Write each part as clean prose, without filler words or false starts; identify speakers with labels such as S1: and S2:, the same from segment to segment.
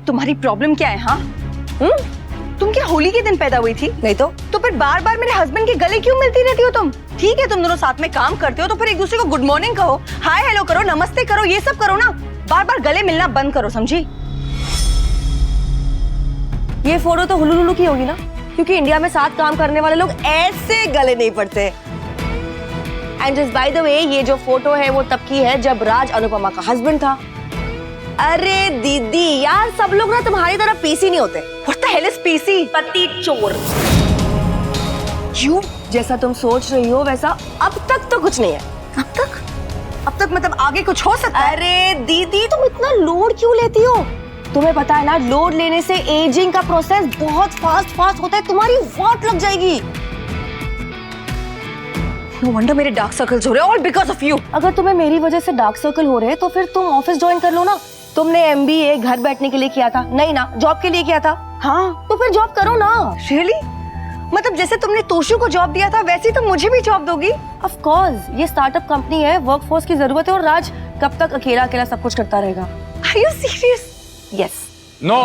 S1: तुम्हारी प्रॉब्लम क्या है? हाँ, तुम क्या होली के दिन पैदा हुई थी?
S2: नहीं तो
S1: फिर बार बार मेरे हस्बैंड के गले क्यों मिलती रहती हो तुम? ठीक है, तुम दोनों साथ में काम करते हो तो फिर एक दूसरे को गुड मॉर्निंग कहो, हाय हेलो करो, नमस्ते करो, ये सब करो ना। बार बार गले मिलना बंद करो, समझी?
S2: ये फोटो तो हुलुलुलु की होगी ना, क्योंकि इंडिया में साथ काम करने वाले लोग ऐसे गले नहीं पड़ते। And just by the way, ये जो फोटो है वो तब की है जब राज अनुपमा का हस्बैंड था। अरे दीदी यार, सब लोग ना तुम्हारी तरह पीसी नहीं होते।
S1: What the hell is PC?
S2: पति चोर। क्यों? जैसा तुम सोच रही हो वैसा अब तक तो कुछ नहीं है।
S1: अब तक मतलब आगे कुछ हो सकता है?
S2: अरे दीदी, तुम इतना लोड क्यों लेती हो? तुम्हें पता है ना, लोड लेने से एजिंग का प्रोसेस बहुत फास्ट होता है, तुम्हारी वाट लग जाएगी।
S1: No wonder मेरे डार्क सर्कल्स हो रहे हैं, all because of you।
S2: अगर तुम्हें मेरी वजह से डार्क सर्कल हो रहे हैं तो फिर तुम ऑफिस ज्वाइन कर लो ना। तुमने MBA घर बैठने के लिए किया था, नहीं ना, जॉब के लिए किया था।
S1: हाँ,
S2: तो फिर जॉब करो ना।
S1: Really? मतलब जैसे तुमने तोशु को जॉब दिया था वैसे ही तुम मुझे भी जॉब दोगी?
S2: ऑफ कोर्स, ये स्टार्टअप कंपनी है, वर्कफोर्स की जरूरत है और राज कब तक अकेला सब कुछ करता रहेगा?
S1: Are you serious?
S2: Yes.
S3: No.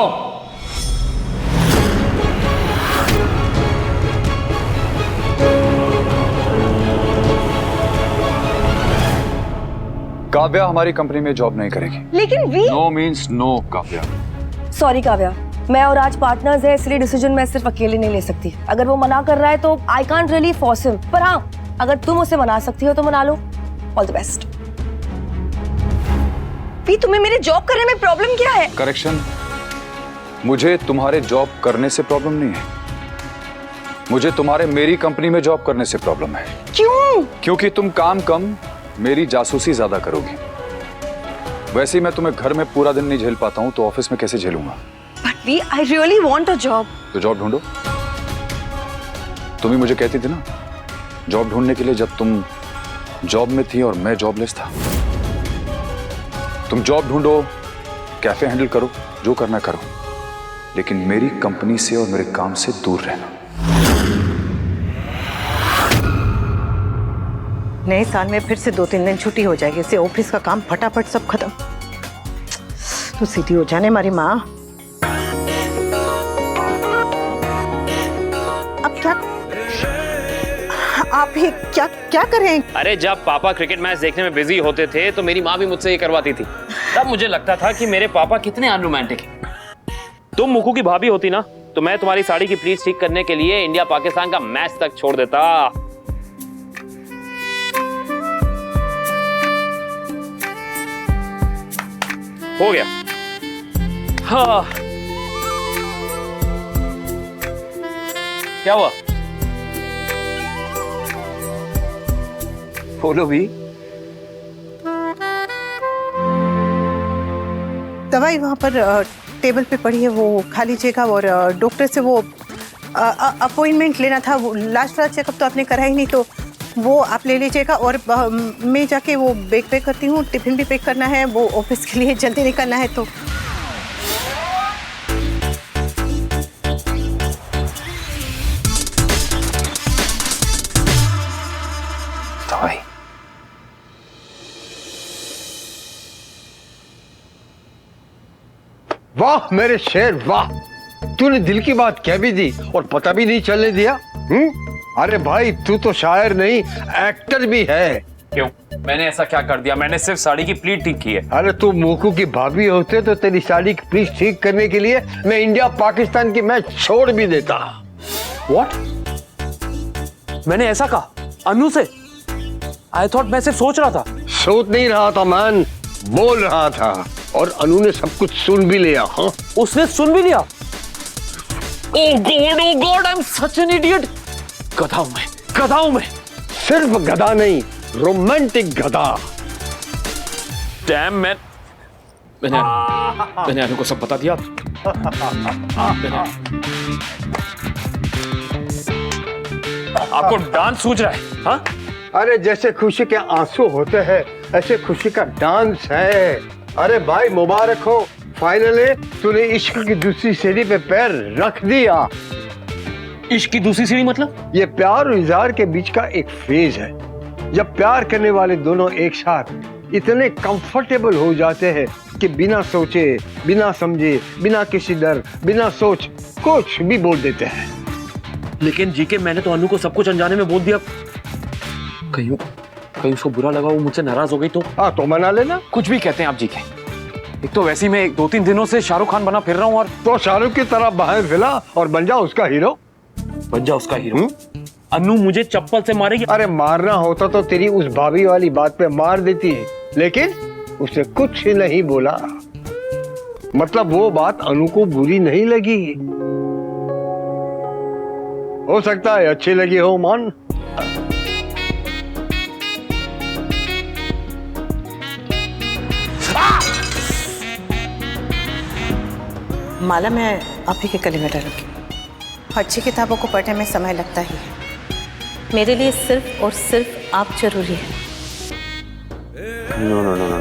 S3: Kavya हमारी कंपनी में जॉब नहीं करेगी।
S1: लेकिन we
S3: no means no Kavya.
S2: Sorry Kavya, मैं और राज पार्टनर्स है, इसलिए डिसीजन मैं सिर्फ अकेले नहीं ले सकती। अगर वो मना कर रहा है तो I can't really force him, पर हाँ, अगर तुम उसे मना सकती हो तो मना लो। All the best.
S1: वी, तुम्हें मेरे जॉब करने में प्रॉब्लम क्या है?
S3: करेक्शन, मुझे तुम्हारे जॉब करने से प्रॉब्लम नहीं है, मुझे तुम्हारे मेरी कंपनी में जॉब करने से प्रॉब्लम है।
S1: क्यों?
S3: क्योंकि तुम काम कम, मेरी जासूसी ज्यादा करोगी। वैसे ही मैं तुम्हें घर में पूरा दिन नहीं झेल पाता हूं, तो ऑफिस में कैसे झेलूंगा?
S1: But we, I really want a job।
S3: तो जॉब ढूंढो। तुम ही मुझे कहती थी ना जॉब ढूंढने के लिए, जब तुम जॉब में थी और मैं जॉबलेस था। तुम जॉब ढूंढो, कैफे हैंडल करो, जो करना करो, लेकिन मेरी कंपनी से और मेरे काम से दूर रहना।
S4: नए साल में फिर से 2-3 दिन छुट्टी हो जाएगी, इससे ऑफिस का काम फटाफट सब खत्म। तो सीधी हो जाने हमारी माँ। अब क्या आप ही क्या करें?
S5: अरे जब पापा क्रिकेट मैच देखने में बिजी होते थे तो मेरी माँ भी मुझसे ये करवाती थी। तब मुझे लगता था कि मेरे पापा कितने अनरोमांटिक हैं। तुम मुकू की भाभी होती ना तो मैं तुम्हारी साड़ी की प्लीट ठीक करने के लिए इंडिया पाकिस्तान का मैच तक छोड़ देता। हो गया। हाँ, क्या हुआ? बोलो भी।
S4: दवाई वहाँ पर टेबल पे पड़ी है, वो खा लीजिएगा। और डॉक्टर से वो अपॉइंटमेंट लेना था, वो लास्ट वाला चेकअप तो आपने करा ही नहीं, तो वो आप ले लीजिएगा। और मैं जाके वो बैग पैक करती हूँ, टिफिन भी पैक करना है, वो ऑफिस के लिए जल्दी निकलना है। तो
S3: दवाई।
S6: वाह मेरे शेर वाह, तूने दिल की बात कह भी दी और पता भी नहीं चलने दिया। अरे भाई, तू तो शायर नहीं एक्टर भी है।
S5: क्यों? मैंने ऐसा क्या कर दिया? मैंने सिर्फ साड़ी की प्लीट ठीक की है।
S6: अरे तू मोकू की भाभी होते तो तेरी साड़ी की प्लीट ठीक करने के लिए मैं इंडिया पाकिस्तान की मैच छोड़ भी देता।
S5: What? मैंने ऐसा कहा अनु से? आई थॉट मैं सिर्फ सोच रहा था।
S6: सोच नहीं रहा था मैन, बोल रहा था। और अनु ने सब कुछ सुन भी लिया। हाँ,
S5: उसने सुन भी लिया। Oh God, I'm such an idiot। गधा हूं मैं।
S6: सिर्फ गधा नहीं, रोमांटिक गधा।
S5: Damn, मैंने अनु को सब बता दिया। आपको डांस सूझ रहा है? हाँ?
S6: अरे जैसे खुशी के आंसू होते हैं ऐसे खुशी का डांस है। अरे भाई मुबारक हो, फाइनली तूने इश्क की दूसरी सीढ़ी पे पैर रख दिया।
S5: इश्क की दूसरी सीढ़ी मतलब?
S6: ये प्यार और इज़हार के बीच का एक फेज है, जब प्यार करने वाले दोनों एक साथ इतने कंफर्टेबल हो जाते हैं कि बिना सोचे, बिना समझे, बिना किसी डर, बिना सोच कुछ भी बोल देते हैं।
S5: लेकिन जीके मैंने तो अनु को सब कुछ अनजाने में बोल दिया। कहीं कहीं उसको बुरा लगा, वो मुझसे नाराज हो गई तो?
S6: हाँ तो मना लेना।
S5: कुछ भी कहते हैं आप जीके। एक तो वैसे ही मैं 2-3 दिनों से शाहरुख खान बना फिर रहा हूँ, और
S6: तो शाहरुख की तरह बाहर फैला और बन जा उसका हीरो।
S5: बन जा उसका हीरो। अनु मुझे चप्पल से मारेगी।
S6: अरे मारना होता तो तेरी उस भाभी वाली बात पे मार देती है, लेकिन उसने कुछ नहीं बोला। मतलब वो बात अनु को बुरी नहीं लगी। हो सकता है अच्छी लगी हो मान।
S4: माला मैं आप ही के गले में डालूंगी। अच्छी किताबों को पढ़ने में समय लगता ही है। मेरे लिए सिर्फ और सिर्फ आप जरूरी है।
S5: No no no no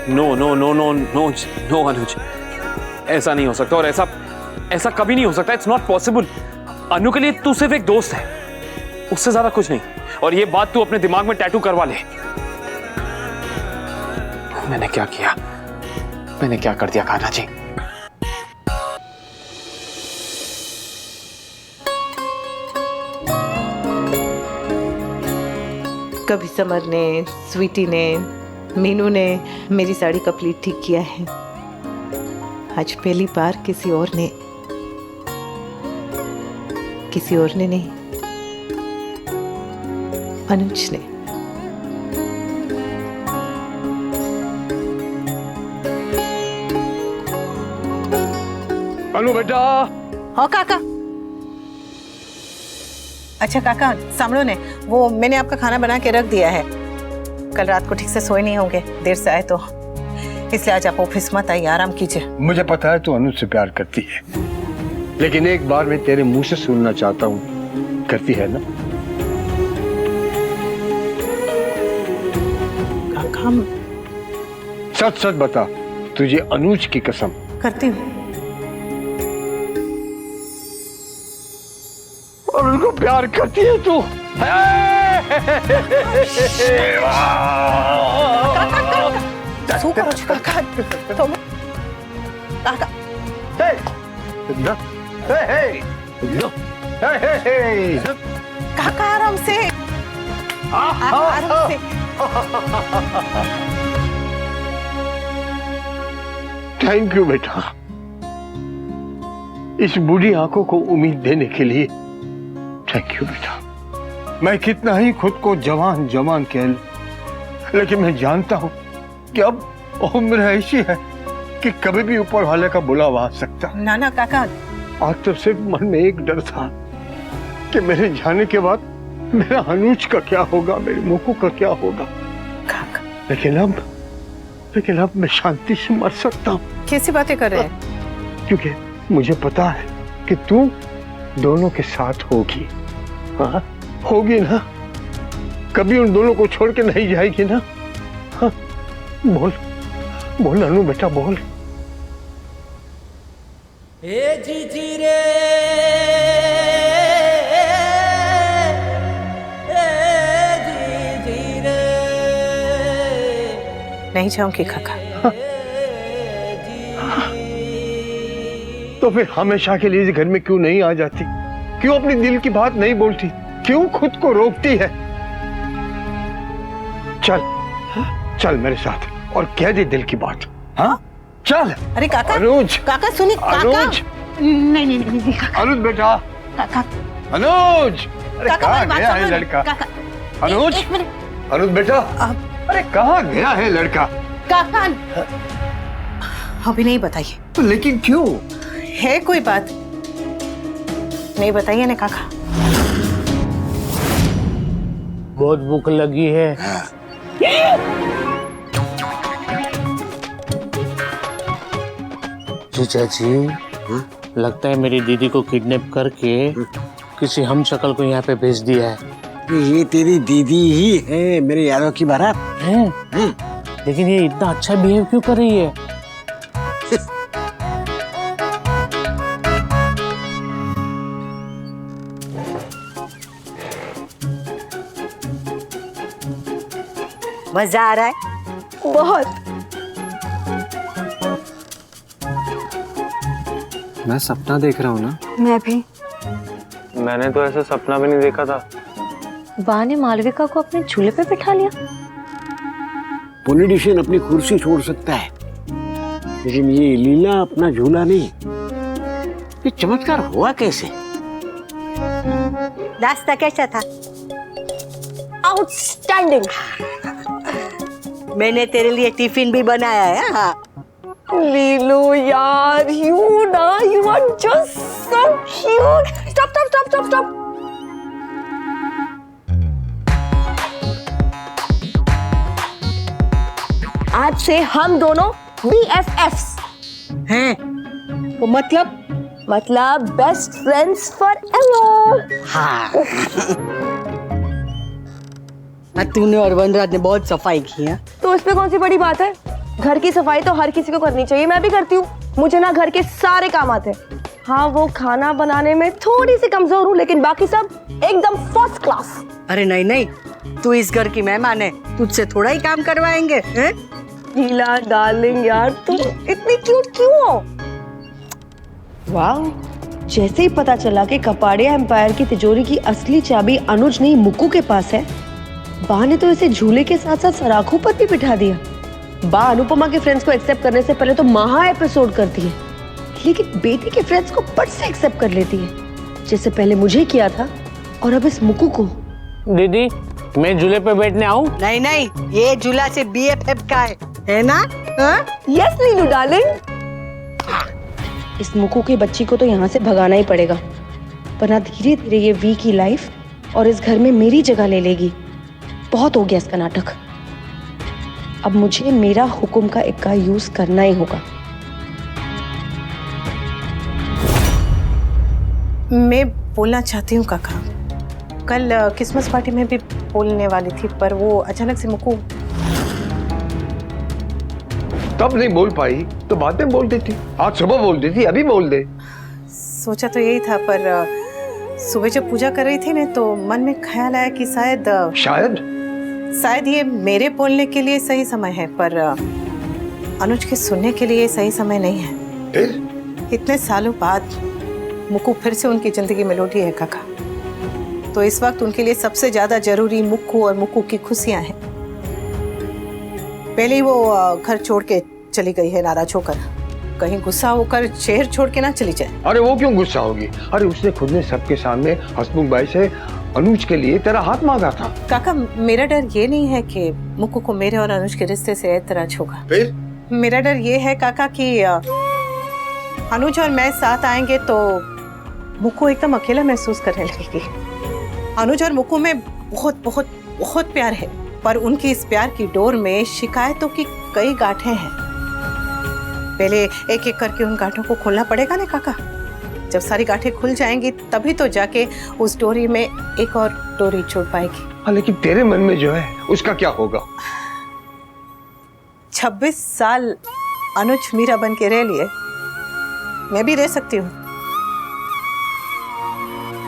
S5: no no no no no no Anuj, ऐसा नहीं हो सकता, और ऐसा कभी नहीं हो सकता। It's not possible. अनु के लिए तू सिर्फ एक दोस्त है, उससे ज्यादा कुछ नहीं। और ये बात तू अपने दिमाग में टैटू करवा ले। मैंने क्या किया, मैंने क्या कर दिया खाना जी?
S4: कभी समर ने, स्वीटी ने, मीनू ने मेरी साड़ी का प्लीट ठीक किया है। आज पहली बार किसी और ने नहीं, अनुज ने।
S6: अनु बेटा।
S4: हाँ काका। अच्छा काका सामड़ो ने, वो मैंने आपका खाना बना के रख दिया है। कल रात को ठीक से सोए नहीं होंगे, देर से आए तो, इसलिए आज आप ऑफिस मत आइए, आराम कीजिए।
S6: मुझे पता है तू अनुज से प्यार करती है, लेकिन एक बार मैं तेरे मुंह से सुनना चाहता हूँ, करती है ना?
S4: काका
S6: सच सच बता, तुझे अनुज की कसम।
S4: करती हूँ।
S6: और उनको प्यार करती है तू?
S4: काका तुम काका काका आराम से, आराम से।
S6: थैंक यू बेटा, इस बूढ़ी आंखों को उम्मीद देने के लिए थैंक यू बेटा। मैं कितना ही खुद को जवान जवान कह लूं, लेकिन मैं जानता हूं कि अब उम्र ऐसी है कि कभी भी ऊपर वाले का बुलावा आ सकता।
S4: ना ना काका,
S6: आज तो सिर्फ मन में एक डर था कि मेरे जाने के बाद मेरा अनुज का क्या होगा, मेरी मोकू का क्या होगा।
S4: काका
S6: लेकिन अब मैं शांति से मर सकता हूँ।
S4: कैसी बातें कर रहे हैं?
S6: क्योंकि मुझे पता है कि तू दोनों के साथ होगी। हाँ होगी ना, कभी उन दोनों को छोड़ के नहीं जाएगी ना? हाँ बोल बोल अनु बेटा बोल।
S4: नहीं जाऊंगी काका।
S6: तो फिर हमेशा के लिए इस घर में क्यों नहीं आ जाती? क्यों अपनी दिल की बात नहीं बोलती? क्यों खुद को रोकती है? चल मेरे साथ और कह दे दिल की बात। हाँ चल।
S4: अरे काका,
S6: अनुज,
S4: काका सुनिए।
S6: अनुज,
S4: नहीं काका।
S6: अनुज बेटा,
S4: काका,
S6: अनुज, अरे
S4: काका,
S6: कहाँ
S4: मेरी बात
S6: गया है
S4: समझो।
S6: लड़का?
S4: काका,
S6: अनुज,
S4: एक मिनट।
S6: अनुज बेटा, अरे कहाँ गया है लड़का?
S4: काका अभी नहीं बताइए।
S6: लेकिन क्यों?
S4: है कोई बात? नहीं बताइए ना काका।
S7: बहुत भूख लगी है। जीजा जी, लगता है मेरी दीदी को किडनैप करके किसी हम शक्ल को यहाँ पे भेज दिया है।
S8: ये तेरी दीदी ही है, मेरे यारों की बारात
S7: हैं? लेकिन ये इतना अच्छा बिहेव क्यों कर रही है?
S2: मजा आ रहा है? बहुत।
S9: मैं सपना देख रहा हूँ ना।
S1: मैं भी।
S9: मैंने तो ऐसा सपना भी नहीं देखा था।
S2: बा ने मालविका को अपने झूले पे बिठा लिया।
S8: पॉलिटिशियन अपनी कुर्सी छोड़ सकता है, लेकिन ये लीला अपना झूला नहीं। ये चमत्कार हुआ कैसे?
S4: नाश्ता कैसा था?
S2: आउटस्टैंडिंग।
S4: मैंने तेरे लिए टिफिन भी बनाया है। हाँ।
S2: लीलू यार, you are just so cute. Stop. आज से हम दोनों BFFs
S4: हैं?
S2: वो मतलब बेस्ट फ्रेंड्स फॉरएवर।
S4: हाँ। तूने और वनराज ने बहुत सफाई की है।
S2: तो इसमें कौन सी बड़ी बात है? घर की सफाई तो हर किसी को करनी चाहिए, मैं भी करती हूँ। मुझे ना घर के सारे काम आते हैं। हाँ, वो खाना बनाने में थोड़ी सी कमजोर हूँ, लेकिन बाकी सब एकदम फर्स्ट क्लास।
S4: अरे नहीं, तू इस घर की मेहमान है, तुझसे थोड़ा ही काम करवाएंगे। हैं?
S2: हीला डार्लिंग यार, तुम इतनी क्यूट क्यों हो? वाह, जैसे ही पता चला कि कपाड़िया एम्पायर की तिजोरी की असली चाबी अनुज नहीं मुक्कू के पास है, बा ने तो इसे झूले के साथ साथ सराखों पर भी बिठा दिया। बा अनुपमा के फ्रेंड्स को एक्सेप्ट करने से पहले तो महा एपिसोड करती है, लेकिन बेटी के फ्रेंड्स को पट से एक्सेप्ट कर लेती है, जैसे पहले मुझे किया था और अब इस मुक्कू को।
S7: दीदी, मैं झूले पे बैठने आऊं?
S4: नहीं, ये झूला से BFF का है ना? हाँ?
S2: यस नीलू डार्लिंग। इस मुक्कू की बच्ची को तो यहाँ से भगाना ही पड़ेगा, वरना धीरे धीरे ये वी की लाइफ और इस घर में मेरी जगह ले लेगी। बहुत हो गया इसका नाटक। अब मुझे मेरा हुक्म का इक्का यूज करना ही होगा।
S4: मैं बोलना चाहती हूँ काका, कल क्रिसमस पार्टी में भी बोलने वाली थी, पर वो अचानक से मुक्कू।
S6: तब नहीं बोल पाई तो बाद में बोल देती। आज सुबह बोल देती, अभी बोल दे।
S4: सोचा तो यही था, पर सुबह जब पूजा कर रही थी ना, तो मन में ख्याल आया कि शायद ये मेरे बोलने के लिए सही समय है, पर अनुज के सुनने के लिए सही समय नहीं है।
S6: फिर?
S4: इतने सालों बाद मुक्कू फिर से उनकी जिंदगी में लौटी है काका, तो इस वक्त उनके लिए सबसे ज्यादा जरूरी मुक्कू और मुक्कू की खुशियां हैं। पहले ही वो घर छोड़ के चली गई है नाराज होकर, कहीं गुस्सा होकर शहर छोड़ के ना चली जाए।
S6: अरे वो क्यों गुस्सा होगी? अरे उसने खुद ने सबके सामने हसमुख भाई से अनुज के लिए तेरा हाथ मांगा था।
S4: काका, मेरा डर ये नहीं है कि मुक्कू को मेरे और अनुज के रिश्ते से ऐतराज होगा।
S6: फिर?
S4: मेरा डर ये है काका कि अनुज और मैं साथ आएंगे तो मुक्कू एकदम अकेला महसूस करने लगेगी। अनुज और मुक्कू में बहुत बहुत बहुत प्यार है, पर उनकी इस प्यार की डोर में शिकायतों की कई गांठें हैं। पहले एक एक करके उन गांठों को खोलना पड़ेगा ना काका। जब सारी गांठें खुल जाएंगी तभी तो जाके उस डोरी में एक और डोरी जुड़ पाएगी।
S6: हाँ, लेकिन तेरे मन में जो है उसका क्या होगा?
S4: 26 साल अनुज मीरा बन के रह लिए, मैं भी रह सकती हूँ।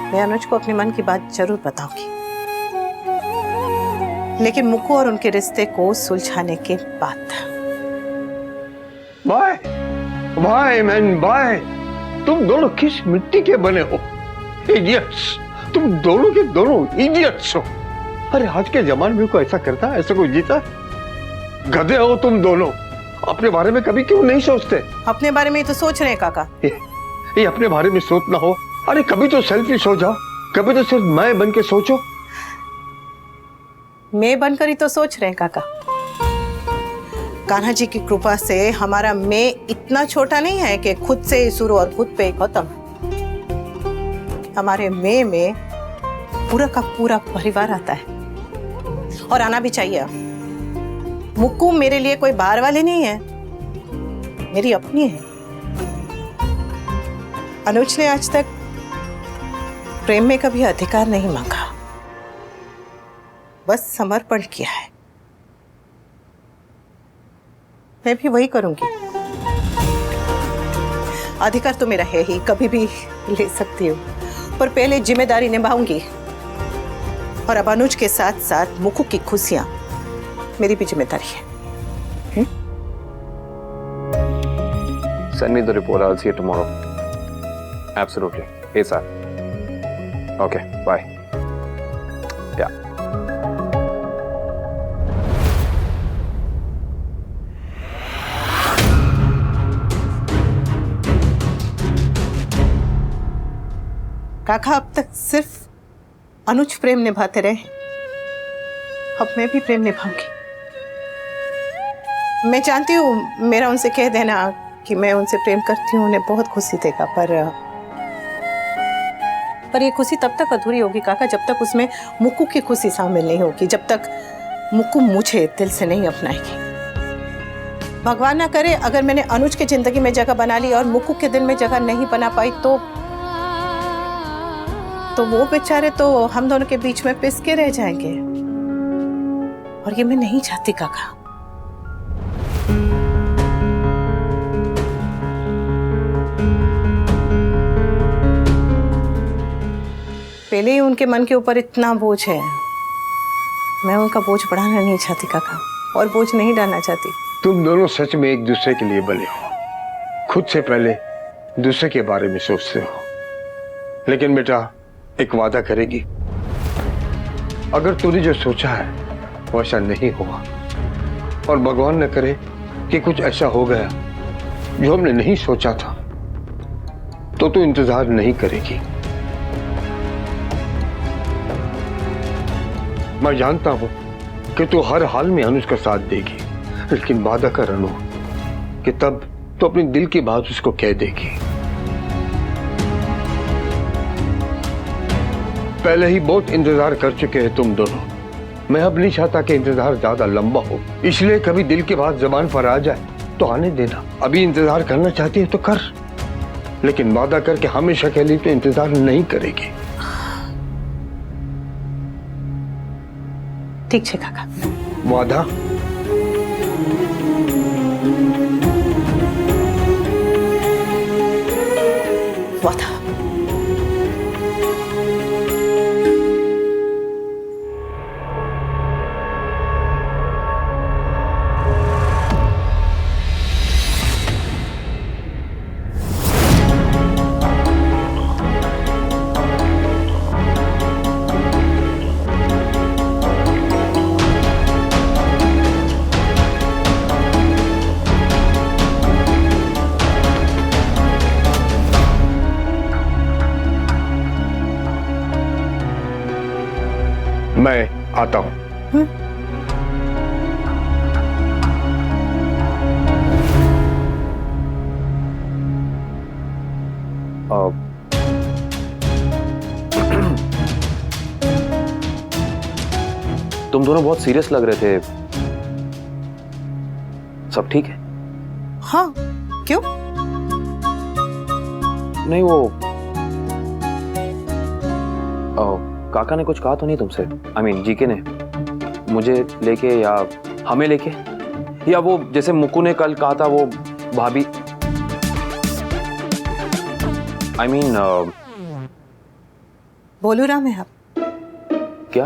S4: मैं अनुज को अपने मन की बात जरूर बताऊंगी, लेकिन मुक्कू और उनके रिश्ते को सुलझाने के बाद।
S6: Bye man bye. तुम दोनों किस मिट्टी के बने हो? इडियट्स। तुम दोनों के दोनों इडियट्स हो। अरे आज के जमाने में कोई ऐसा करता है? ऐसा कोई जीता? गधे हो तुम दोनों। अपने बारे में कभी क्यों नहीं सोचते?
S4: अपने बारे में तो सोच रहे हैं काका।
S6: ये अपने बारे में सोचना हो, अरे कभी तो सेल्फिश हो जाओ, कभी तो सिर्फ मैं बन के सोचो।
S4: मैं बनकर ही तो सोच रहे हैं काका। कान्हा जी की कृपा से हमारा मैं इतना छोटा नहीं है कि खुद से ही शुरू और खुद पे ही खत्म। हमारे मैं में पूरा का पूरा परिवार आता है, और आना भी चाहिए। मुक्कू मेरे लिए कोई बाहर वाले नहीं है, मेरी अपनी है। अनुज ने आज तक प्रेम में कभी अधिकार नहीं मांगा, बस समर्पण किया है। मैं भी वही करूंगी। अधिकार तो मेरा है ही, कभी भी ले सकती हूँ, पर पहले जिम्मेदारी निभाऊंगी। और अब अनुज के साथ साथ मुक्कू की खुशियां मेरी भी जिम्मेदारी है।
S9: Send me the report. I'll see you tomorrow. Absolutely. Hey, sir. Okay. Bye. Yeah.
S4: काका अब तक सिर्फ अनुज प्रेम निभाते रहे, अब मैं भी प्रेम निभाऊंगी। मैं जानती हूँ मेरा उनसे कह देना कि मैं उनसे प्रेम करती हूँ उन्हें बहुत खुशी देगा, पर ये खुशी तब तक अधूरी होगी काका जब तक उसमें मुक्कू की खुशी शामिल नहीं होगी, जब तक मुक्कू मुझे दिल से नहीं अपनाएगी। भगवान ना करे अगर मैंने अनुज की जिंदगी में जगह बना ली और मुक्कू के दिल में जगह नहीं बना पाई तो वो बेचारे तो हम दोनों के बीच में पिस के रह जाएंगे, और ये मैं नहीं चाहती काका। पहले ही उनके मन के ऊपर इतना बोझ है, मैं उनका बोझ बढ़ाना नहीं चाहती काका, और बोझ नहीं डालना चाहती।
S6: तुम दोनों सच में एक दूसरे के लिए बने हो, खुद से पहले दूसरे के बारे में सोचते हो। लेकिन बेटा एक वादा करेगी, अगर तूने जो सोचा है वो ऐसा नहीं हुआ और भगवान न करे कि कुछ ऐसा हो गया जो हमने नहीं सोचा था, तो तू इंतजार नहीं करेगी। मैं जानता हूं कि तू हर हाल में अनुज का साथ देगी, लेकिन वादा कर अनु कि तब तो अपने दिल की बात उसको कह देगी। पहले ही बहुत इंतजार कर चुके हैं तुम दोनों, मैं अब नहीं चाहता कि इंतजार ज्यादा लंबा हो, इसलिए कभी दिल की बात जबान पर आ जाए तो आने देना। अभी इंतजार करना चाहती है तो कर, लेकिन वादा करके हमेशा के लिए तो इंतजार नहीं करेगी।
S4: ठीक है काका।
S6: वादा?
S4: वादा।
S6: मैं आता हूं।
S9: तुम दोनों बहुत सीरियस लग रहे थे, सब ठीक है?
S4: हाँ, क्यों?
S9: नहीं वो काका ने कुछ कहा तो नहीं तुमसे? I mean, जीके ने मुझे लेके या हमें लेके, या वो जैसे मुक्कू ने कल कहा था वो भाभी, I mean,
S4: बोलू राम है आप?
S9: क्या?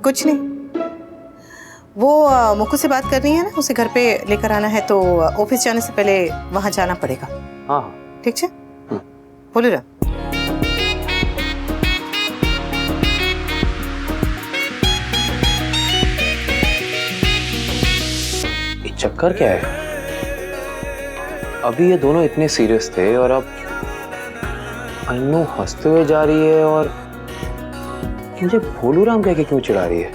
S4: कुछ नहीं, वो मुक्कू से बात करनी है ना, उसे घर पे लेकर आना है तो ऑफिस जाने से पहले वहां जाना पड़ेगा।
S9: हाँ
S4: ठीक है, बोलू राम।
S9: चक्कर क्या है? अभी ये दोनों इतने सीरियस थे और अब अन्नू हंसते हुए जा रही है और मुझे भोलू राम कह के क्यों चिढ़ा रही है?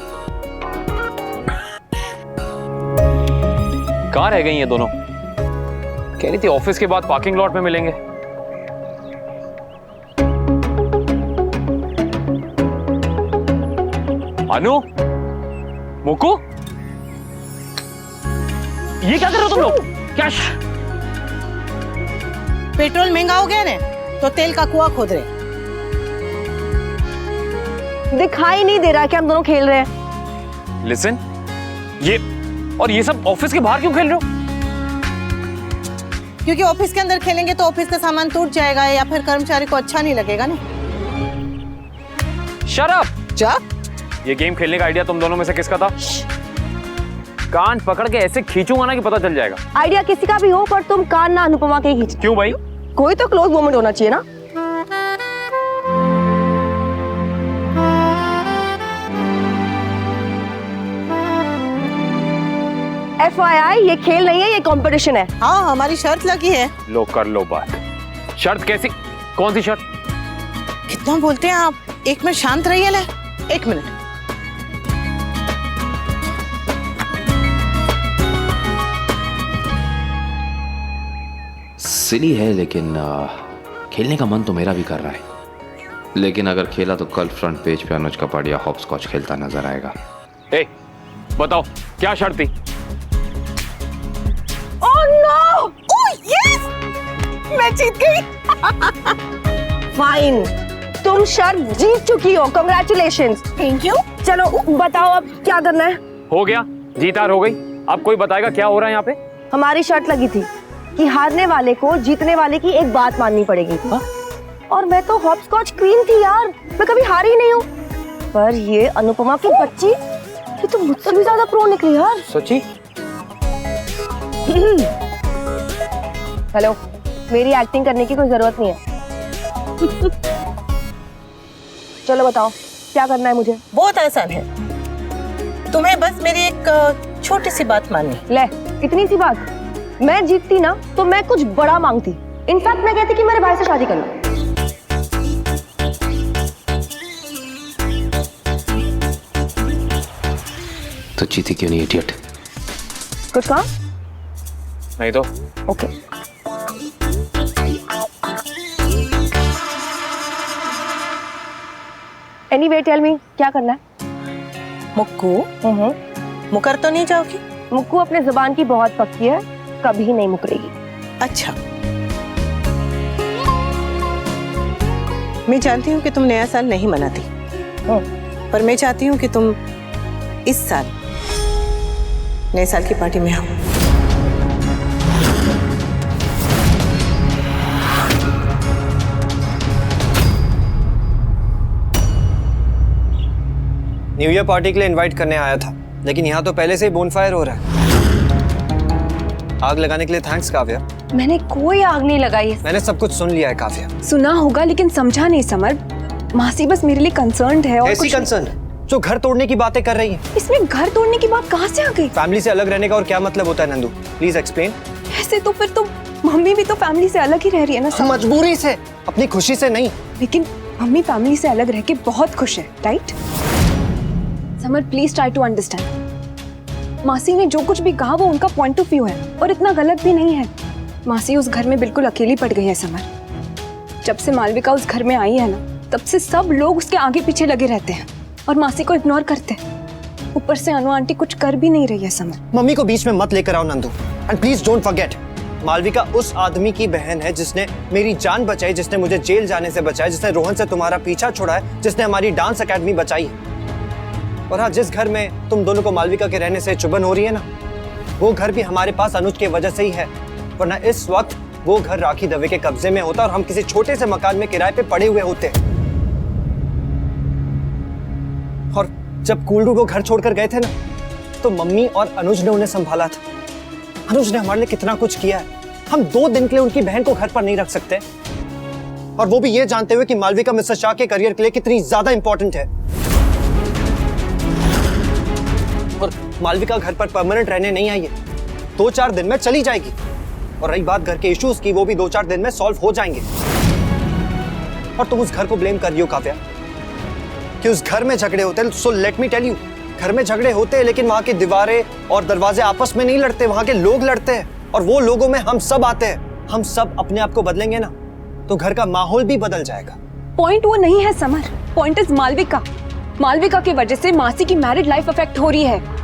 S9: कहाँ रह गई ये दोनों? कह रही थी ऑफिस के बाद पार्किंग लॉट में मिलेंगे। अनु, मुक्कू, ये क्या कर रहे हो तुम लोग? क्या
S4: पेट्रोल महंगा हो गया ना तो तेल का कुआं खोद रहे।
S2: दिखाई नहीं दे रहा कि हम दोनों खेल रहे हैं?
S9: लिसन, ये सब ऑफिस के बाहर क्यों खेल रहे हो?
S4: क्योंकि ऑफिस के अंदर खेलेंगे तो ऑफिस का सामान टूट जाएगा या फिर कर्मचारी को अच्छा नहीं लगेगा ना।
S9: Shut up!
S4: जा।
S9: ये गेम खेलने का आइडिया तुम दोनों में से किसका था?
S5: कान पकड़ के ऐसे खींचूंगा ना कि पता चल जाएगा।
S2: आइडिया किसी का भी हो पर तुम कान ना अनुपमा के ही खींच।
S5: क्यों भाई?
S2: कोई तो क्लोज मोमेंट होना चाहिए ना। FYI ये खेल नहीं है, ये कंपटीशन है।
S4: हाँ हमारी शर्त लगी है।
S5: लो कर लो बात। शर्त कैसी? कौन सी शर्त?
S4: कितना बोलते हैं आप? एक मिनट शांत रहिए ना, एक मिनट।
S9: सिली है लेकिन खेलने का मन तो मेरा भी कर रहा है। लेकिन अगर खेला तो कल फ्रंट पेज पे अनुज कपाड़िया हॉपस्कॉच खेलता नजर आएगा।
S5: ए, बताओ क्या शर्त थी?
S2: Oh no! Oh yes! मैं जीत गई। फाइन, तुम शर्त जीत चुकी हो। कांग्रेचुलेशंस। Thank you. चलो बताओ अब क्या करना है।
S5: हो गया, जीत हार हो गई। अब कोई बताएगा क्या हो रहा है यहाँ पे?
S2: हमारी शर्त लगी थी कि हारने वाले को जीतने वाले की एक बात माननी पड़ेगी। और मैं तो हॉपस्कॉच क्वीन थी यार, मैं कभी हारी नहीं हूँ। पर ये अनुपमा की बच्ची, ये तो मुझसे भी ज्यादा प्रो निकली यार।
S5: सच्ची?
S2: हेलो, मेरी एक्टिंग करने की कोई जरूरत नहीं है। चलो बताओ क्या करना है मुझे।
S4: बहुत आसान है, तुम्हें बस मेरी एक छोटी सी बात माननी।
S2: ले, इतनी सी बात? मैं जीतती ना तो मैं कुछ बड़ा मांगती। इनफैक्ट मैं कहती कि मेरे भाई से शादी कर लो।
S9: तो जीती क्यों नहीं इडियट?
S2: कुछ कहा?
S5: नहीं तो।
S2: ओके। एनीवे टेल मी क्या करना है?
S4: मुक्कू, मुकर तो नहीं जाओगी?
S2: मुक्कू अपने जुबान की बहुत पक्की है, कभी नहीं मुकरेगी।
S4: अच्छा, मैं जानती हूँ कि तुम नया साल नहीं मनाती, पर मैं चाहती हूँ कि तुम इस साल नए साल की पार्टी में आओ।
S10: न्यू ईयर पार्टी के लिए इनवाइट करने आया था, लेकिन यहाँ तो पहले से ही बोनफायर हो रहा है। आग लगाने के लिए थैंक्स काव्या।
S1: मैंने कोई आग नहीं लगाई।
S10: मैंने सब कुछ सुन लिया है काव्या।
S11: सुना होगा लेकिन समझा नहीं समर। मासी बस मेरे लिए कंसर्न्ड है। और
S10: ऐसी कंसर्न जो घर तोड़ने की बातें कर रही है।
S11: इसमें घर तोड़ने की बात कहाँ से आ गई?
S10: फैमिली से अलग रहने का और क्या मतलब होता है नंदू? Please explain.
S11: ऐसे तो फिर तो मम्मी भी तो फैमिली से अलग ही रह रही है ना समर।
S10: मजबूरी से, अपनी खुशी से नहीं।
S11: लेकिन मम्मी फैमिली से अलग रह के बहुत खुश है, right? Samar please try to understand. मासी ने जो कुछ भी कहा वो उनका पॉइंट ऑफ व्यू है और इतना गलत भी नहीं है। मासी उस घर में बिल्कुल अकेली पड़ गई है समर। जब से मालविका उस घर में आई है ना, तब से सब लोग उसके आगे पीछे लगे रहते हैं और मासी को इग्नोर करते हैं। ऊपर से अनु आंटी कुछ कर भी नहीं रही है समर।
S10: मम्मी को बीच में मत लेकर आओ Nandu. And please don't forget, Malvika उस आदमी की बहन है जिसने मेरी जान बचाई, जिसने मुझे जेल जाने से बचाया, जिसने रोहन से तुम्हारा पीछा छोड़ा है, जिसने हमारी डांस एकेडमी बचाई है। और हाँ, जिस घर में तुम दोनों को मालविका के रहने से चुभन हो रही है ना, वो घर भी हमारे पास अनुज की वजह से ही है। वरना इस वक्त वो घर राखी दवे के कब्जे में होता और हम किसी छोटे से मकान में किराए पे पड़े हुए होते। और जब कुलरू को घर छोड़कर गए थे ना, तो मम्मी और अनुज ने उन्हें संभाला था। अनुज ने हमारे लिए कितना कुछ किया है। हम 2 दिन के लिए उनकी बहन को घर पर नहीं रख सकते, और वो भी ये जानते हुए कि मालविका मिस्टर शाह के करियर के लिए कितनी ज्यादा इंपॉर्टेंट है। और मालविका घर पर परमानेंट रहने नहीं आई है, 2-4 दिन में चली जाएगी। और रही बात घर के इश्यूज की, वो भी 2-4 दिन में सॉल्व हो जाएंगे। और तुम उस घर को ब्लेम कर रही हो काव्या कि उस घर में झगड़े होते हैं। So let me tell you, घर में झगड़े होते हैं लेकिन वहां की दीवारें और दरवाजे आपस में नहीं लड़ते, वहां के लोग लड़ते हैं। और वो लोगों में हम सब आते हैं। हम सब अपने आप को बदलेंगे ना, तो घर का माहौल भी बदल जाएगा।
S11: पॉइंट वो नहीं है समर, पॉइंट इज मालविका। मालविका की वजह से मासी की मैरिड लाइफ अफेक्ट हो रही है।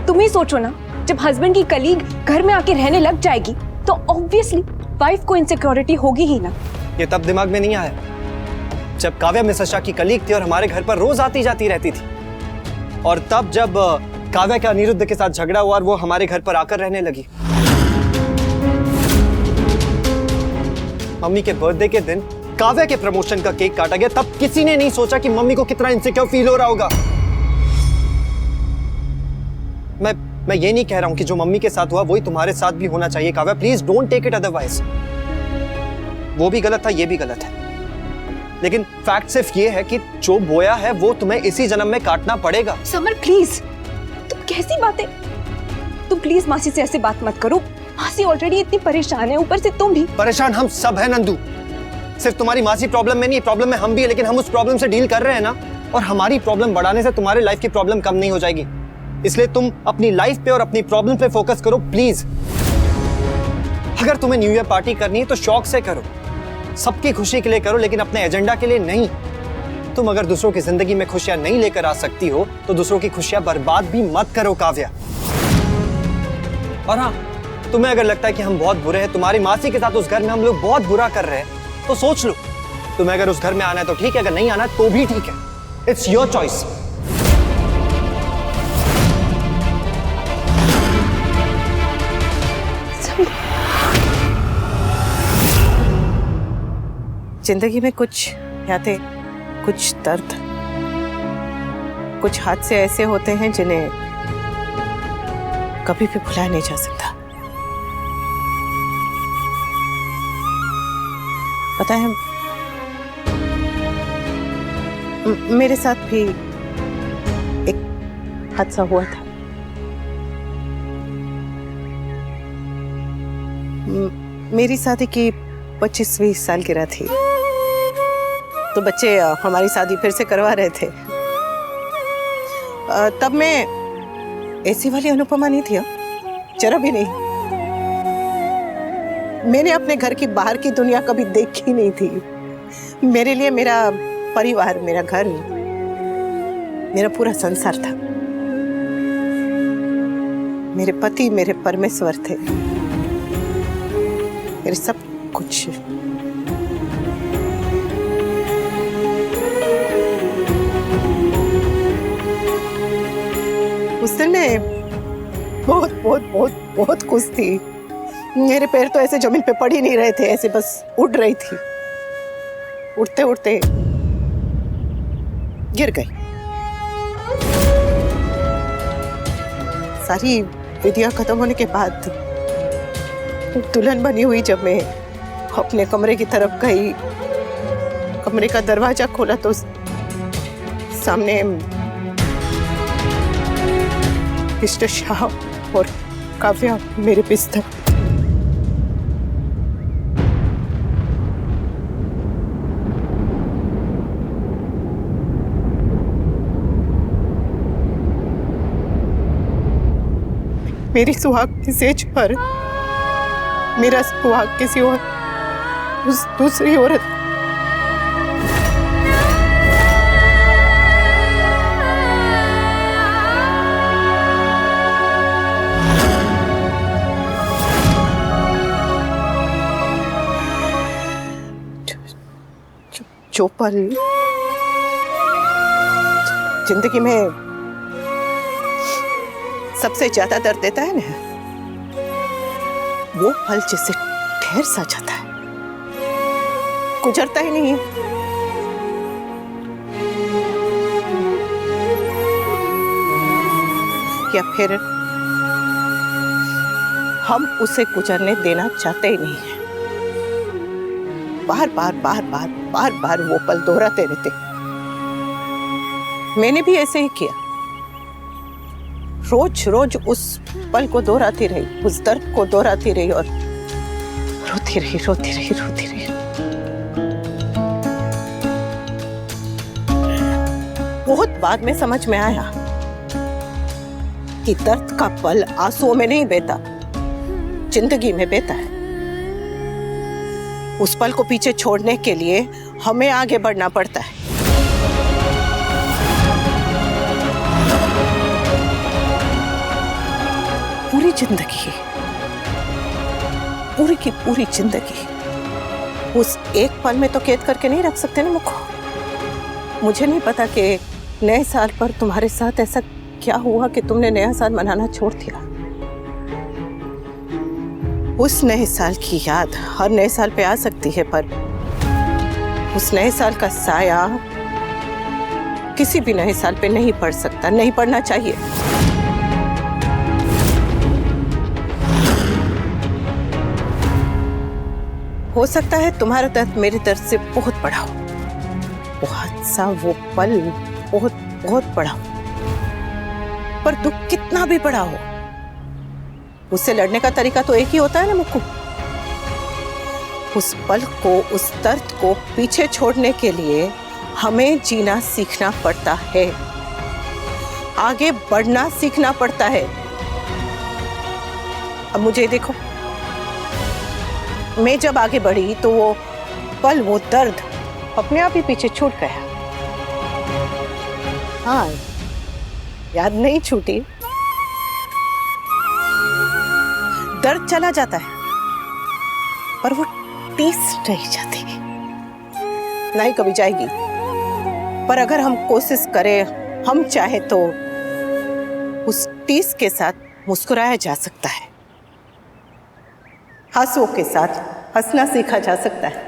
S11: तुम ही सोचो ना, जब हस्बैंड की कलीग घर में आके रहने लग जाएगी तो ऑब्वियसली वाइफ को इनसिक्योरिटी होगी ही ना।
S10: ये तब दिमाग में नहीं आया जब काव्या मिस्टर शाह की कलीग थी और हमारे घर पर रोज आती जाती रहती थी। और तब जब काव्या के अनिरुद्ध के साथ झगड़ा हुआ और वो हमारे घर पर आकर रहने लगी। मम्मी के बर्थडे के दिन काव्या के प्रमोशन का केक काटा गया, तब किसी ने नहीं सोचा कि मम्मी को कितना इनसिक्योर फील हो रहा होगा। मैं ये नहीं कह रहा हूं कि जो मम्मी के साथ हुआ वही तुम्हारे साथ भी होना चाहिए Kavya. Please don't take it otherwise. वो भी गलत था, ये भी गलत है, लेकिन फैक्ट सिर्फ ये है कि जो बोया है वो तुम्हें इसी जन्म में काटना पड़ेगा।
S11: समर प्लीज, तुम कैसी बातें, तुम प्लीज मासी से ऐसे बात मत करो। मासी ऑलरेडी इतनी परेशान है, ऊपर से तुम भी।
S10: परेशान हम सब है नंदू, सिर्फ तुम्हारी मासी प्रॉब्लम में नहीं, प्रॉब्लम में हम भी है, लेकिन हम उस प्रॉब्लम से डील कर रहे हैं ना। और हमारी प्रॉब्लम बढ़ाने से तुम्हारे लाइफ की प्रॉब्लम कम नहीं हो जाएगी, इसलिए तुम अपनी लाइफ पे और अपनी प्रॉब्लम पे फोकस करो प्लीज। अगर तुम्हें न्यू ईयर पार्टी करनी है तो शौक से करो, सबकी खुशी के लिए करो, लेकिन अपने एजेंडा के लिए नहीं। तुम अगर दूसरों की जिंदगी में खुशियां नहीं लेकर आ सकती हो तो दूसरों की खुशियां बर्बाद भी मत करो काव्या। और हाँ, तुम्हें अगर लगता है कि हम बहुत बुरे हैं, तुम्हारी मासी के साथ उस घर में हम लोग बहुत बुरा कर रहे हैं, तो सोच लो, तुम्हें अगर उस घर में आना है तो ठीक है, अगर नहीं आना तो भी ठीक है। It's your choice.
S4: जिंदगी में कुछ यादें, कुछ दर्द, कुछ हादसे ऐसे होते हैं जिन्हें कभी भी भुलाया नहीं जा सकता। पता है, मेरे साथ भी एक हादसा हुआ था। मेरी शादी की 25वीं सालगिरह थी, तो बच्चे हमारी शादी फिर से करवा रहे थे। तब मैं ऐसी वाली अनुपमा नहीं थी, जरा भी नहीं। मैंने अपने घर की बाहर की दुनिया कभी देखी नहीं थी। मेरे लिए मेरा परिवार, मेरा घर, मेरा पूरा संसार था। मेरे पति मेरे परमेश्वर थे, मेरे सब कुछ। उस दिन मैं बहुत बहुत बहुत बहुत खुश थी। मेरे पैर तो ऐसे जमीन पे पड़ ही नहीं रहे थे, ऐसे बस उड़ रही थी। उड़ते उड़ते गिर गई। सारी विधियां खत्म होने के बाद दुल्हन बनी हुई जब मैं अपने कमरे की तरफ गई, कमरे का दरवाजा खोला तो सामने मिस्टर शाह और काव्या मेरे बिस्तर। मेरी सुहाग की सेज पर मेरा सुहाग किसी और उस दूसरी औरत। जो पल जिंदगी में सबसे ज्यादा दर्द देता है ना, वो पल जिससे ढेर सा जाता है, गुजरता ही नहीं है। या फिर हम उसे गुजरने देना चाहते ही नहीं है। बार बार बार बार बार बार वो पल दोहराते रहते। मैंने भी ऐसे ही किया, रोज रोज उस पल को दोहराती रही, उस दर्द को दोहराती रही और रोती रही रोती रही रोती रही। बहुत बाद में समझ में आया कि दर्द का पल आंसुओं में नहीं बहता, जिंदगी में बहता है। उस पल को पीछे छोड़ने के लिए हमें आगे बढ़ना पड़ता है। पूरी जिंदगी, पूरी की पूरी जिंदगी उस एक पल में तो कैद करके नहीं रख सकते ना मुझको। मुझे नहीं पता कि नए साल पर तुम्हारे साथ ऐसा क्या हुआ कि तुमने नया साल मनाना छोड़ दिया। उस नए साल की याद हर नए साल पे आ सकती है, पर उस नए साल का साया किसी भी नए साल पे नहीं पड़ सकता, नहीं पड़ना चाहिए। हो सकता है तुम्हारा दर्द मेरे दर्द से बहुत बड़ा हो, वो हादसा, वो पल बहुत बहुत बड़ा हो, पर दुख कितना भी बड़ा हो, उससे लड़ने का तरीका तो एक ही होता है ना मुक्कू। उस पल को, उस दर्द को पीछे छोड़ने के लिए हमें जीना सीखना पड़ता है, आगे बढ़ना सीखना पड़ता है। अब मुझे देखो, मैं जब आगे बढ़ी तो वो पल, वो दर्द अपने आप ही पीछे छूट गया। हाँ, याद नहीं छूटी, दर्द चला जाता है पर वो टीस नहीं जाती, नहीं कभी जाएगी। पर अगर हम कोशिश करें, हम चाहे तो उस टीस के साथ मुस्कुराया जा सकता है, आंसुओं के साथ हंसना सीखा जा सकता है।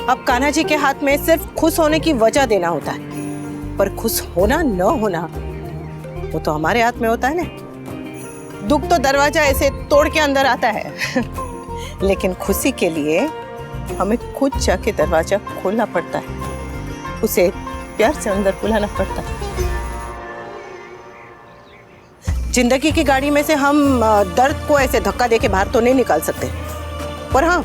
S4: अब कान्हा जी के हाथ में सिर्फ खुश होने की वजह देना होता है, पर खुश होना न होना वो तो हमारे हाथ में होता है ना। दुख तो दरवाजा ऐसे तोड़ के अंदर आता है लेकिन खुशी के लिए हमें खुद जाके दरवाजा खोलना पड़ता है, उसे प्यार से अंदर बुलाना पड़ता है। जिंदगी की गाड़ी में से हम दर्द को ऐसे धक्का देके बाहर तो नहीं निकाल सकते, पर हाँ,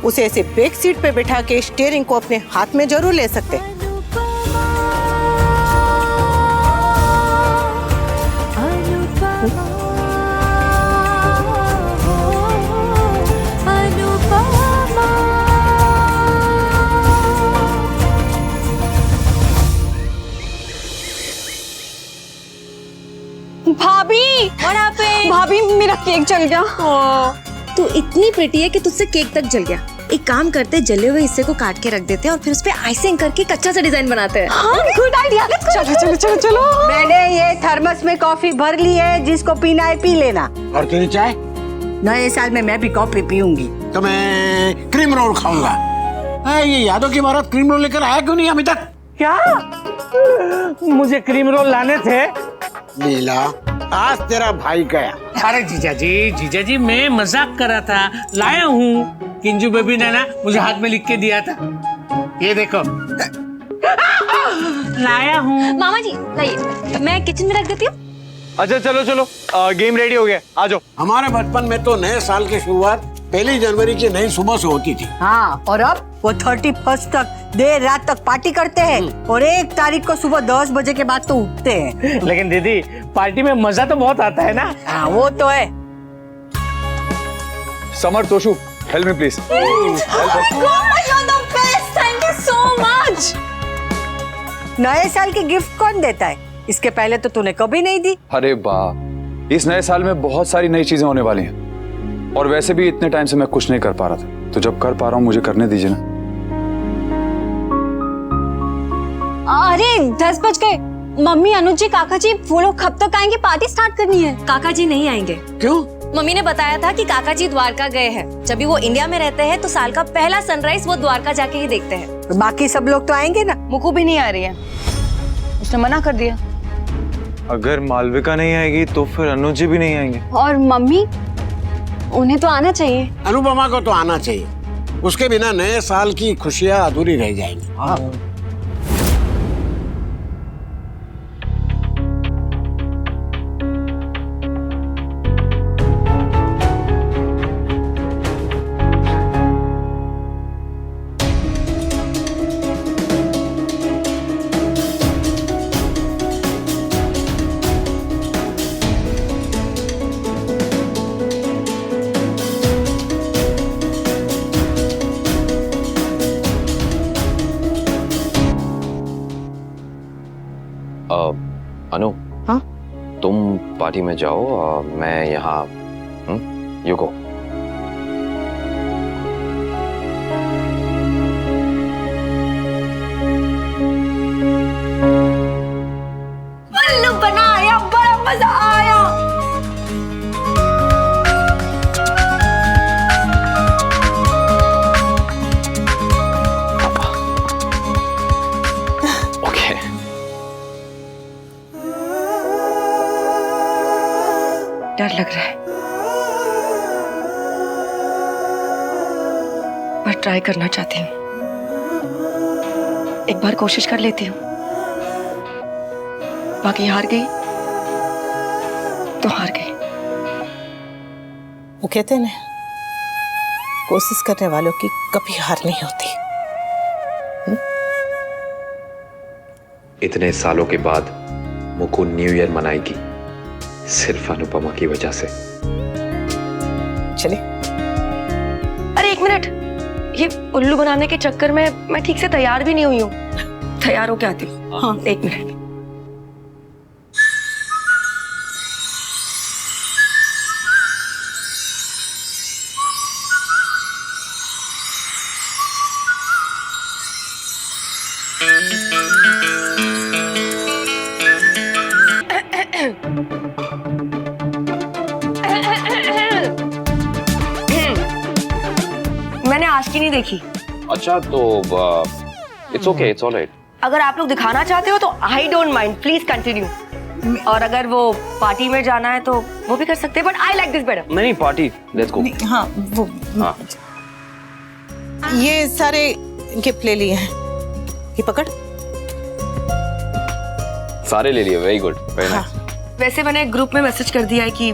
S4: उसे ऐसे बैक सीट पे बिठा के स्टीयरिंग को अपने हाथ में जरूर ले सकते हैं।
S11: भाभी, भाभी मेरा केक जल गया।
S2: तू इतनी प्रिटी है कि तुझसे केक तक जल गया। एक काम करते, जले हुए हिस्से को काट के रख देते हैं और फिर उस पे आइसिंग करके कच्चा सा डिजाइन बनाते हैं।
S11: हाँ, गुड आइडिया। चलो चलो चलो चलो।
S12: मैंने ये थर्मस में कॉफी भर ली है, जिसको पीना है पी लेना।
S8: और तेरी चाय?
S12: नए साल में मैं भी कॉफी पीऊंगी।
S8: तो मैं क्रीम रोल खाऊंगा। ये यादव की बारात क्रीम रोल लेकर आया क्यों नहीं अभी तक?
S7: क्या? मुझे क्रीम रोल लाने थे।
S8: लीला, आज तेरा भाई गया।
S7: अरे जीजा जी मैं मजाक कर रहा था, लाया हूँ। किंजू बेबी ने ना मुझे हाथ में लिख के दिया था, ये देखो लाया हूँ।
S11: मामा जी लाइए, मैं किचन में रख देती हूँ।
S10: अच्छा चलो चलो, गेम रेडी हो गया, आ जाओ।
S8: हमारे बचपन में तो नए साल की शुरुआत 1 जनवरी की नई सुबह से होती थी।
S12: हाँ, और अब वो 31 तक देर रात तक पार्टी करते हैं और 1 तारीख को सुबह 10 बजे के बाद तो उठते हैं।
S7: लेकिन दीदी, पार्टी में मजा तो बहुत आता है ना।
S12: हाँ, वो तो है।
S3: Summer, Toshu, help me please.
S11: Thank you so much.
S12: नए साल की गिफ्ट कौन देता है? इसके पहले तो तूने कभी नहीं दी।
S3: अरे वाह, इस नए साल में बहुत सारी नई चीजें होने वाली हैं, और वैसे भी इतने टाइम से मैं कुछ नहीं कर पा रहा था, तो जब कर पा रहा हूँ मुझे करने दीजिए ना।
S11: अरे 10 बज गए। मम्मी, अनुज जी, काका जी, वो लोग कब तक आएंगे? पार्टी स्टार्ट करनी है।
S2: काका जी नहीं आएंगे।
S8: क्यों?
S2: मम्मी ने बताया था कि काका जी द्वारका गए हैं। जब भी वो इंडिया में रहते हैं तो साल का पहला सनराइज वो द्वारका जाके ही देखते हैं।
S12: तो बाकी सब लोग तो आएंगे ना?
S1: मुक्कू भी नहीं आ रही है, उसने मना कर दिया।
S10: अगर मालविका नहीं आएगी तो फिर अनुज जी भी नहीं आएंगे।
S11: और मम्मी, उन्हें तो आना चाहिए।
S8: अनुपमा को तो आना चाहिए, उसके बिना नए साल की खुशियां अधूरी रह जाएंगी।
S9: अनु,
S4: हाँ?
S9: तुम पार्टी में जाओ, मैं यहाँ। You go.
S11: बल्लू बनाया, बड़ा मजा आया।
S2: डर लग रहा है, पर ट्राई करना चाहती हूँ। एक बार कोशिश कर लेती हूँ, बाकी हार गई तो हार गई।
S4: वो कहते हैं ना, कोशिश करने वालों की कभी हार नहीं होती।
S9: इतने सालों के बाद मुकु न्यू ईयर मनाएगी सिर्फ अनुपमा की वजह से।
S4: चले।
S2: अरे एक मिनट, ये उल्लू बनाने के चक्कर में मैं ठीक से तैयार भी नहीं हुई हूँ। तैयार होके आती हूँ। हाँ, एक मिनट। मैंने आज की नहीं देखी।
S9: अच्छा तो इट्स ओके, इट्स ऑलराइट।
S2: अगर आप लोग दिखाना चाहते हो तो I don't mind, please continue. और अगर वो पार्टी में जाना है तो वो भी कर सकते हैं, but I like this better.
S9: नहीं पार्टी, लेट्स गो।
S4: हाँ, वो
S9: हाँ।
S4: ये सारे गिफ्ट ले लिए हैं। ये पकड़।
S9: सारे ले लिए, वेरी गुड, वेरी नाइस।
S2: वैसे मैंने ग्रुप में मैसेज कर दिया है कि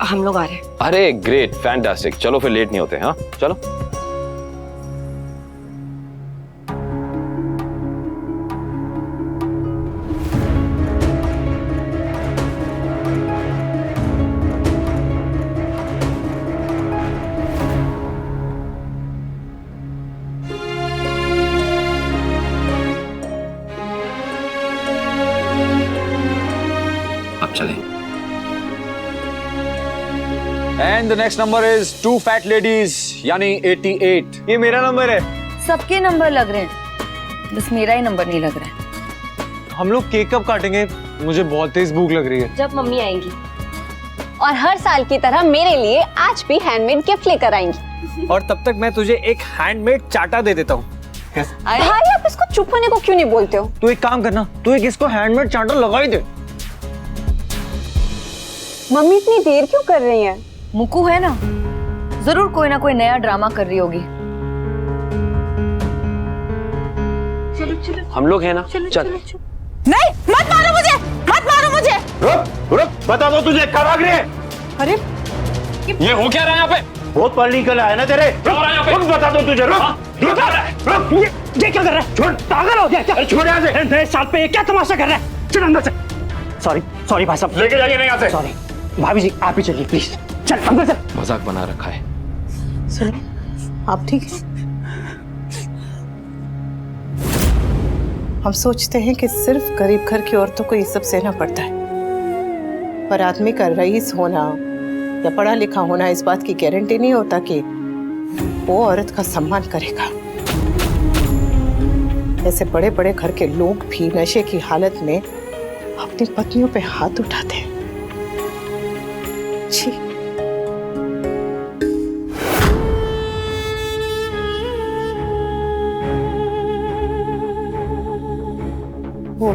S2: हम लोग आ रहे हैं।
S9: अरे ग्रेट, फैंटास्टिक। चलो फिर लेट नहीं होते। हाँ चलो। अब चलें।
S3: And the next number is 2 fat ladies, यानी 88।
S10: ये मेरा नंबर है।
S1: सबके नंबर लग रहे हैं, बस मेरा ही नंबर नहीं लग रहा है।
S10: हम लोग केक कब काटेंगे? मुझे बहुत तेज भूख लग रही है।
S2: जब मम्मी आएंगी।
S11: और हर साल की तरह मेरे लिए आज भी हैंडमेड गिफ्ट लेकर आएंगी।
S10: और तब तक मैं तुझे एक हैंडमेड चाटा दे देता हूँ।
S11: भाई आप इसको चुप होने को क्यों नहीं बोलते हो?
S10: तू एक काम करना, तू एक इसको हैंडमेड चाटा लगा ही दे।
S11: मम्मी इतनी देर क्यों कर रही हैं?
S1: मुकु है ना, जरूर कोई ना कोई नया ड्रामा कर रही होगी।
S11: चलो चलो।
S9: हम लोग हैं ना,
S11: चलो,
S9: चल।
S11: चलो, चलो।
S12: नहीं, मत मारो मुझे, मत मारो मुझे।
S6: रुक रुक, बता दो तुझे कब आग रही है?
S12: अरे
S9: ये हो क्या रहा है यहाँ पे?
S6: बहुत पढ़ लिख कर आया ना तेरे। रुक, बता दो तुझे। रुक रुक,
S10: ये क्या कर रहा है?
S6: छोड़, पागल हो गया क्या? छोड़ यहाँ से।
S10: नए साल पे ये क्या तमाशा कर रहा है? चल अंदर से। सॉरी भाई साहब।
S6: लेके जाइए नहीं यहाँ से।
S10: सॉरी भाभी जी, आप ही चलिए प्लीज। चल अंदर चल।
S9: मजाक बना रखा है।
S4: सुनो, आप ठीक है? हम सोचते हैं कि सिर्फ गरीब घर की औरतों को ये सब सहना पड़ता है, पर आदमी का रईस होना या पढ़ा लिखा होना इस बात की गारंटी नहीं होता कि वो औरत का सम्मान करेगा। ऐसे बड़े बड़े घर के लोग भी नशे की हालत में अपनी पत्नियों पे हाथ उठाते हैं। छी। वो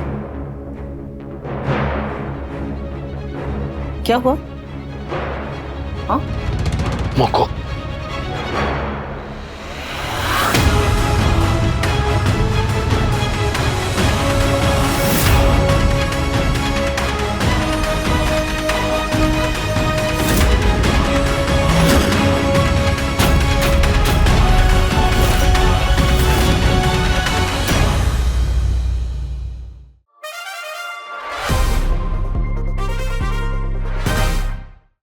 S4: क्या हुआ? हाँ?
S9: मुकु,